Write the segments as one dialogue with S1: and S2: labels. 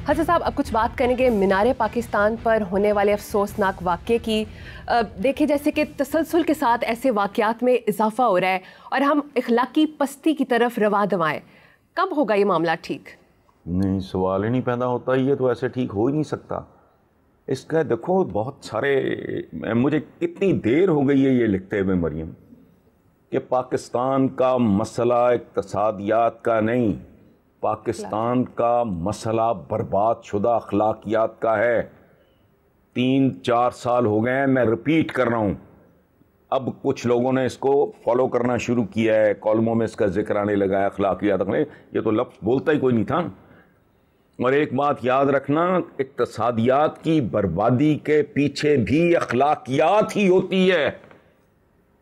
S1: हसन साहब, अब कुछ बात करेंगे मीनार पाकिस्तान पर होने वाले अफसोसनाक वाक़े की। देखिए, जैसे कि तसलसल के साथ ऐसे वाक़यात में इजाफा हो रहा है और हम इखलाकी पस्ती की तरफ रवा दवाएं। कब होगा ये मामला ठीक?
S2: नहीं, सवाल ही नहीं पैदा होता। ये तो ऐसे ठीक हो ही नहीं सकता। इसका देखो, बहुत सारे, मुझे कितनी देर हो गई है ये लिखते हुए मरियम, कि पाकिस्तान का मसला इक़्तिसादियात का नहीं, पाकिस्तान का मसला बर्बाद शुदा अखलाकियात का है। 3-4 साल हो गए हैं, मैं रिपीट कर रहा हूँ। अब कुछ लोगों ने इसको फॉलो करना शुरू किया है, कॉलमों में इसका जिक्र आने लगा है अखलाकियात में। ये तो लफ्ज़ बोलता ही कोई नहीं था। और एक बात याद रखना, इक़्तिसादियात की बर्बादी के पीछे भी अखलाकियात ही होती है।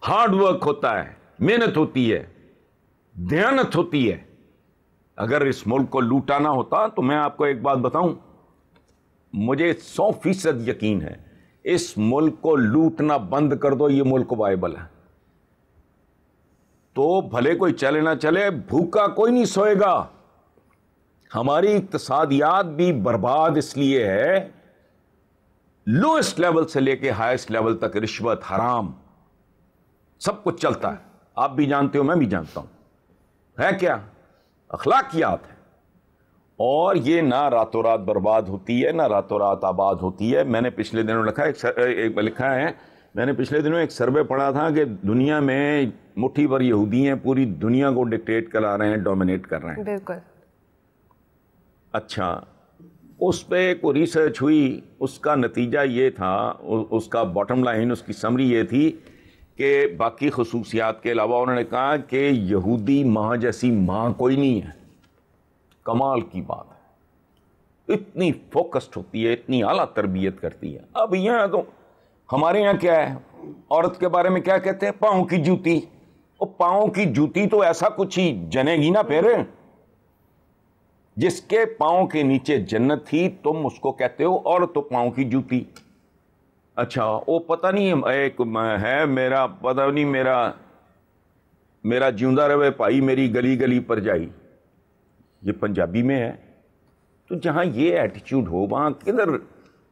S2: हार्ड वर्क होता है, मेहनत होती है, दयानत होती है। अगर इस मुल्क को लूटाना होता तो मैं आपको एक बात बताऊं, मुझे 100% यकीन है, इस मुल्क को लूटना बंद कर दो, ये मुल्क वायबल है। तो भले कोई चले ना चले, भूखा कोई नहीं सोएगा। हमारी इक़्तिसादियात भी बर्बाद इसलिए है, लोएस्ट लेवल से लेके हाईएस्ट लेवल तक रिश्वत, हराम, सब कुछ चलता है। आप भी जानते हो, मैं भी जानता हूं। है क्या? अखलाकियात है। और ये ना रातों रात बर्बाद होती है, ना रातों रात आबाद होती है। मैंने पिछले दिनों लिखा है, मैंने पिछले दिनों एक सर्वे पढ़ा था कि दुनिया में मुट्ठी भर यहूदी हैं, पूरी दुनिया को डिक्टेट करा रहे हैं, डोमिनेट कर रहे हैं।
S1: बिल्कुल।
S2: अच्छा, उस पर कोई रिसर्च हुई, उसका नतीजा ये था, उसका बॉटम लाइन, उसकी समरी ये थी कि बाकी खसूसियात के अलावा उन्होंने कहा कि यहूदी माँ जैसी माँ कोई नहीं है। कमाल की बात है, इतनी फोकस्ड होती है, इतनी आला तरबियत करती है। अब यहाँ तो हमारे यहाँ क्या है, औरत के बारे में क्या कहते हैं? पाँव की जूती। और पाँव की जूती तो ऐसा कुछ ही जनेगी ना फिर। जिसके पाँव के नीचे जन्नत थी, तुम उसको कहते हो और तो पाँव की जूती। अच्छा, वो पता नहीं एक है, मेरा पता नहीं, मेरा जिंदा रहे भाई मेरी गली गली पर जाई, ये पंजाबी में है। तो जहाँ ये एटीट्यूड हो, वहाँ किधर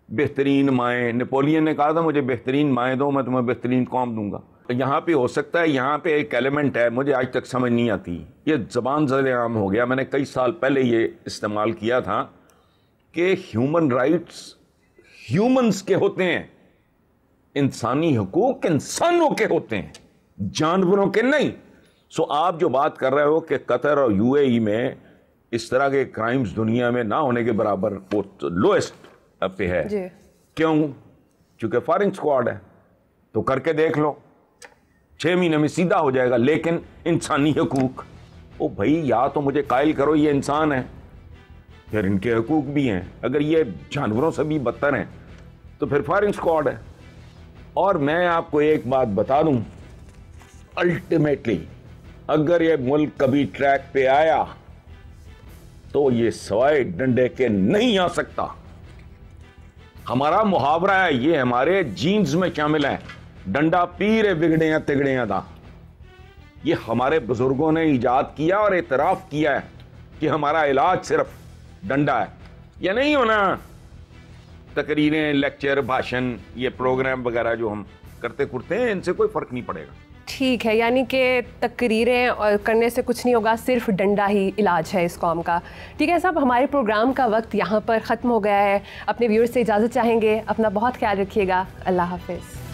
S2: बेहतरीन माएँ? नेपोलियन ने कहा था, मुझे बेहतरीन माएँ दो, मैं तुम्हें बेहतरीन कौम दूंगा। यहाँ पे हो सकता है, यहाँ पे एक एलिमेंट है, मुझे आज तक समझ नहीं आती। ये ज़बान ज़र-ए-आम हो गया, मैंने कई साल पहले ये इस्तेमाल किया था कि ह्यूमन राइट्स ह्यूमंस के होते हैं, इंसानी हकूक इंसानों के होते हैं, जानवरों के नहीं। सो आप जो बात कर रहे हो कि कतर और यूएई में इस तरह के क्राइम्स दुनिया में ना होने के बराबर, वो तो लोएस्ट पे है। क्यों? चूंकि फायरिंग स्क्वाड है, तो करके देख लो, 6 महीने में सीधा हो जाएगा। लेकिन इंसानी हकूक, ओ भाई, या तो मुझे कायल करो ये इंसान है, फिर इनके हकूक भी हैं। अगर ये जानवरों से भी बदतर हैं तो फिर फायरिंग स्क्वाड है। और मैं आपको एक बात बता दूं, अल्टीमेटली अगर ये मुल्क कभी ट्रैक पे आया तो ये सवाए डंडे के नहीं आ सकता। हमारा मुहावरा है, ये हमारे जीन्स में शामिल है, डंडा पीरे बिगड़े तिगड़े था। ये हमारे बुजुर्गों ने इजाद किया और एतराफ किया है कि हमारा इलाज सिर्फ डंडा है। ये नहीं होना तकरीरें, लेक्चर, भाषण, ये प्रोग्राम वगैरह जो हम करते कुरते हैं, इनसे कोई फर्क नहीं पड़ेगा।
S1: ठीक है, यानी कि तकरीरें और करने से कुछ नहीं होगा, सिर्फ डंडा ही इलाज है इस कौम का। ठीक है साहब, हमारे प्रोग्राम का वक्त यहाँ पर ख़त्म हो गया है। अपने व्यूअर्स से इजाज़त चाहेंगे। अपना बहुत ख्याल रखिएगा। अल्लाह हाफिज़।